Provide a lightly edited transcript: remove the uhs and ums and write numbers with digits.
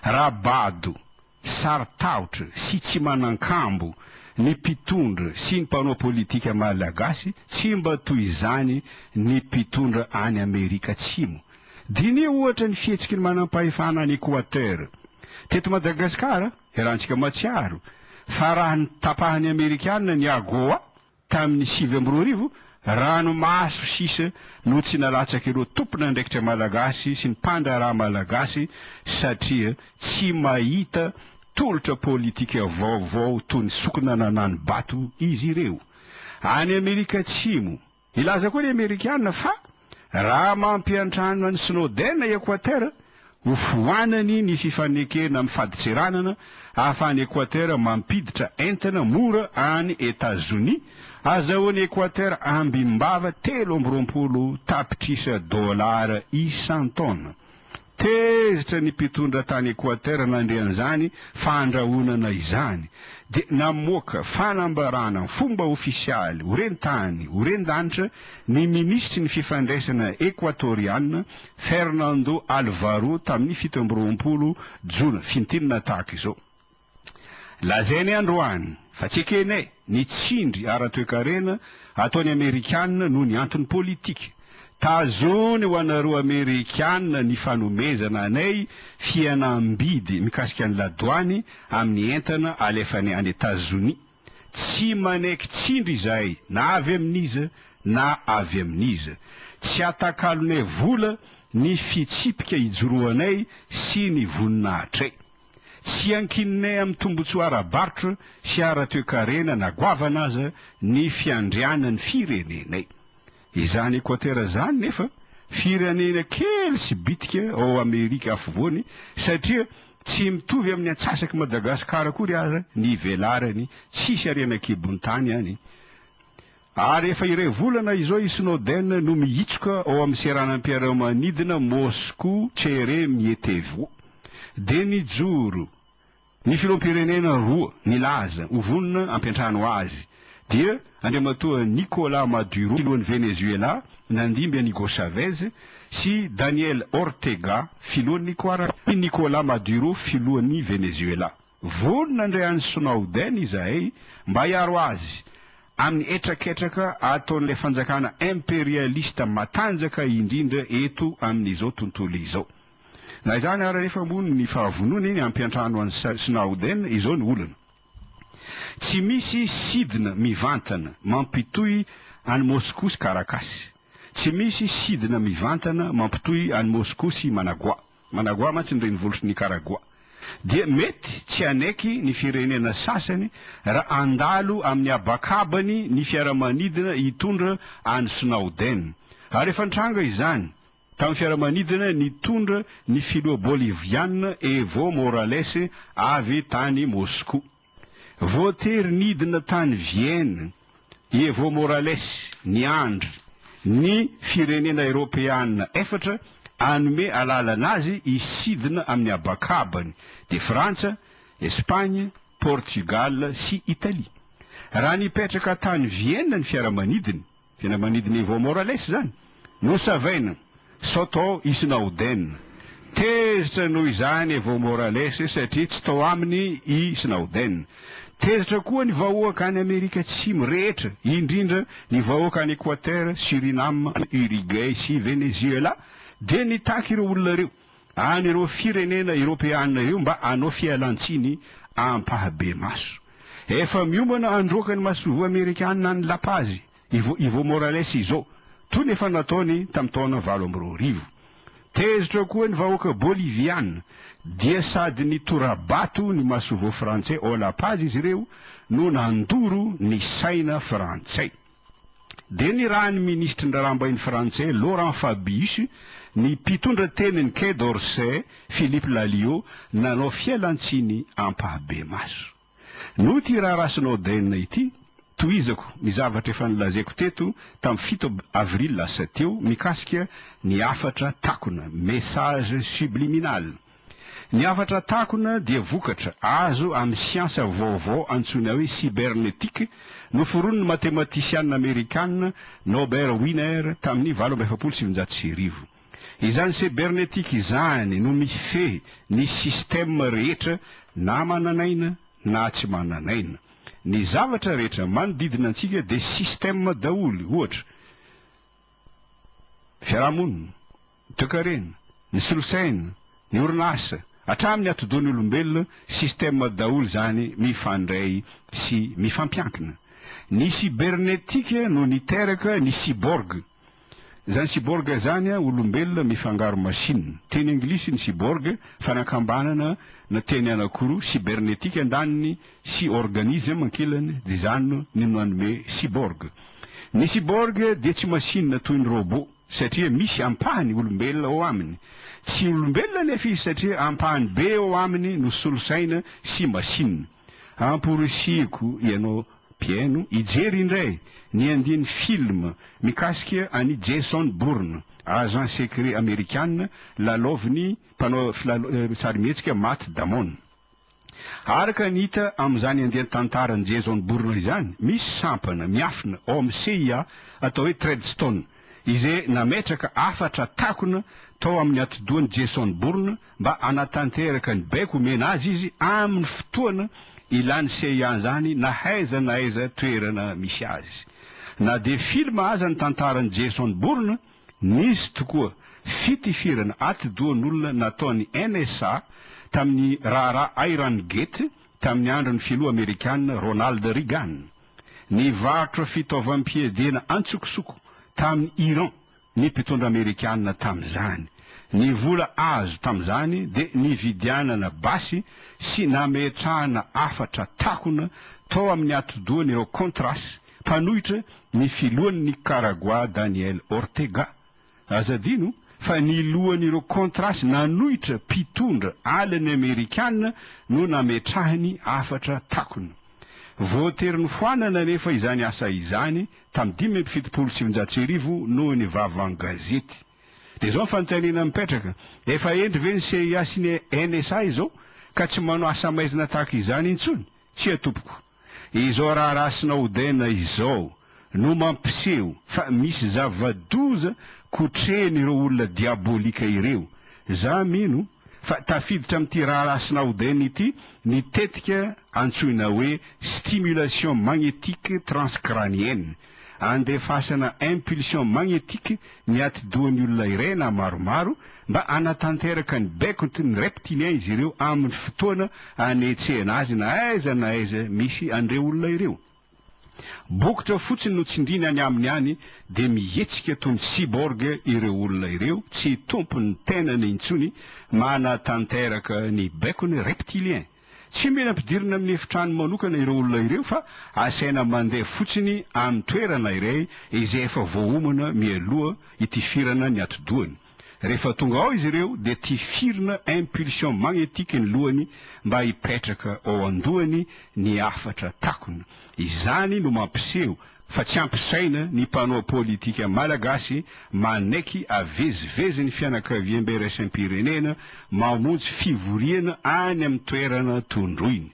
rabado, saritahotra sy tsy manan-kambo ny mpitondra sy ny mpanao politika malagasy tsy mba toy izany ny mpitondra any Amerika Atsimo. Diny ohatra ny fihetsiky ny manam-pahefana any Équateur. Teto Madagasikara, iarahantsika matsiaro, fa raha ny tapahany Amerikanina ny AGOA tamin'ny 2010, ranomaso sisa no tsy nalatsaky ireo tompona andraikitra malagasy sy ny mpandraraha malagasy satria tsy mahita tolotra politika vaovao toy ny sokona nanany bato izy ireo. Any Amerika Atsimo, ilaza koa ny Amerikanina fa raha mampiantrana ny Snowden na Équateur, ho foanany ny fifanekena amin'ny faditsiranana ahafahany Équateur mampiditra entana mora any États-Unis, azahoany Équateur ambimbava 320 tapitrisa $, isan-taona. Tezitra ny mpitondra tany Équateur nandrian'izany fandrahonana izany, de namoaka fanambarana fomba ofisialy horen-tany horen-danitra ny ministry ny fifandraisana équatoriana Fernando Alvaro tamin'ny 17 Jona fintinina tahaka izao. Lazainy androany fa tsy ekenay ny tsindry ara-toekarena ataony Amerikanina noho ny antony politika. Tazony ho anareo Amerikanina ny fanomezana anay fianam-bidy mikasika ny ladoany amin'ny entana alefany any États-Unis. Tsy manaiky tsindry izay na avy amin'iza na avy amin'iza. Tsy atakalonay vola ny fitsipika ijoroanay sy ny voninahitray. Tsy ankininay amin'ny tombotsoa ara-barotra sy ara-toekarena na goavana aza ny fiandrianany firenenay. Izany Équateur zany nefa firenena kely sy bitika ao Amerika afovoany satria tsy mitovy amin'ny antsasaky Madagasikara kory aza ny velarany tsisy arenakibony tany any. Ary efa iray volana izao i Snowden no miitsoka ao amin'ny seranam-piaramanidina Moscou tsere mietevo. De nijoro ny filoham-pirenena roa nilaza ho vonona ampiantrano azy. Dia andriamatoa Nicolas Maduro filohan'ny Venezuela, nandimby Hugo Chavez sy Daniel Ortega filohan'ny Nicolas Maduro filohan'ny Venezuela. Vonona andray Snowden izahay mba hiaro azy amin'ny etraketraka ataon'ilay fanjakana imperialista matanjaka indrindra eto amin'izao tontolo izao. Na izany ara rehefa moa ny fahavonona iny ampiantrano an'ny Snowden izao ny olana. Tsy misy sidina mivantana mampitoy any Moscou sy Karakasy. Tsy misy sidina mivantana mampitoy any Moscou sy Managua. Managua mantsy ny renivohitry Nicaragua. Dia mety tsy anaiky ny firenena sasany raha andalo amin'ny abakabany ny fiaramanidina hitondra any Snowden. Ary efa nitranga izany tamin'ny fiaramanidina nitondra ny filoha boliviana Evo Morales avy tany Moscou. Voatery nidina tany Vienne Evo Morales niandry ny firenena Europeana efatra anome alalanazy isidina amin'ny abakabany de Frantsa, Espagne, Portugal sy Italie. Raha nipetraka tany Vienne ny fiaramanidiny Evo Morales zany, no savaina soto i Snowden. Tezitra noho izany Evo Morales satria tsy tao aminy i Snowden. Tezitra koa ny vahoaka any Amerika Atsimo rehetra, indrindra ny vahoaka any Équateur, Suriname, Uruguay sy Venezuela, de nitaky ireo olona reo any ireo firenena Europeana io mba anao fialantsiny ampahabe maso. Efa miomana androaka ny masovo Amerikanina any Lapazy, Evo Morales izao, toy nefa nataony tamin'ny taona 2012. Tezitra koa ny vahoaka Boliviana, dia sady ny torabato ny masovo frantsay ao Lapazy izy ireo no nandoro ny saina frantsay. De ny raha ny ministry ndrarambahiny frantsay Laurent Fabius, ny mpitondra teniny Quai d'Orsay Philippe Lalliot nanao fialantsiny ampahabe maso. No ty raha Snowden ity, toizako ny zavatra efa nilazaiko teto tamin'ny 7 avril lasa teo mikasika ny afatra takona, message subliminal. Ny afatra takona dia vokatra azo amin'ny siansa vaovao antsoina hoe cybernétique noforon'ny matematisianina Amerikanina Nobel Winner tamin'ny 1979. izany cybernetika izany no mifehy ny système rehetra na mananaina na tsy mananaina. Ny zavatra rehetra manodidina antsika dia système daholo. Ohatra fiarahamonina, toekarena, ny solosaina, ny orinasa, hatramin'ny atodoan'ny olombelona, système daholo zany mifandray sy mifampiankina. Ny cybernetika no niteraka ny cyborg. Zany cyborg zany olombelona mifangaro machine. Teny anglisy ny cyborg, fanakambanana na teny anakoroa, cybernetika andaniny sy organisme ankilany, dia zany no manome cyborg. Ny cyborg dia tsy machine toy ny robot, satria misy ampahany olombelona ao aminy. Tsy olombelona nefa izy satria ampahany be ao aminy no solosaina sy machine. Amporisiko ianao mpiaino hijery indray ny andiny film mikasika any Jason Bourne, agent secret américain, lalaovin'ny mpanao sarimihetsika Matt Damon. Araka ny hita amin'izany andeha tantaran'ny Jason Bourne izany, misy sampana miafina ao amin'ny CIA atao hoe Treadstone, izay nametraka afatra takona tao amin'ny atidohan'ny Jason Bourne mba anatanteraka ny baiko omena azy izy amin'ny fotoana ilany CIA zany na aiza toerana misy azy. Na dia film aza ny tantaran'ny Jason Bourne, nisy tokoa fitifirana atidohan'olona nataon'ny NSA tamin'ny raharaha Iron Gate tamin'ny andron'ny filoha Amerikanina Ronald Reagan. Ny varotra fitaovam-piadiana antsokosoko tamin'ny Iran ny mpitondra Amerikanina tamin'izany. Ny vola azo tamin'izany dia nividianana basy sy nametrahana afatra takona tao amin'ny atidohan'ireo Contras, mpanohitra ny filohan'ny Nicaragua Daniel Ortega. Azadino fa ny lohan'ireo Contras nanohitra mpitondra aliny Amerikanina no nametrahany afatra takona. Voatery foanana nefa izany asa izany tamin'ny 577 noho ny vavan'ny gazety. Dia zao fanontaniana mipetraka, efa endry ve ny CIA sy ny NSA izao ka tsy manao asa maizina tahaka izany intsony? Tsy atompoko. Izao raha Snowden izao no mampiseho fa misy zava-doza kotrehan'ireo olona diabolika ireo. Za mino fa tafiditra amin'ity raha Snowden ity nitetika antsoina hoe stimulation magnétique transcranienne, andefasana impulsion magnétique ny atidohan'ny olona iray na maromaro mba anatanteraka ny baikony reptilien izy ireo amin'ny fotoana anetsehana azy na aiza misy andreo olona ireo. Bokotra fotsiny no tsindrina any aminy any dia mihetsika toy ny cyborg ireo olona ireo, tsy tompony tenany intsony manatanteraka ny baikony reptilien. Tsy mila ampidirina amin'ny efitrano manokana ireo olona ireo fa asaina mandeha fotsiny amin'ny toerana iray izay efa voaomana mialoha hitifirana ny atidohany. Rehefa tonga ao izy ireo dia tifirina impulsion magnétique ny lohany mba hipetraka ao andohany ny afatra takona. Izany no mampiseho fa tsy ampisaina ny mpanao politika malagasy manaiky avezivezy ny fianakaviam-be raisam-pirenena mamonjy fivoriana any amin'ny toerana tondroiny.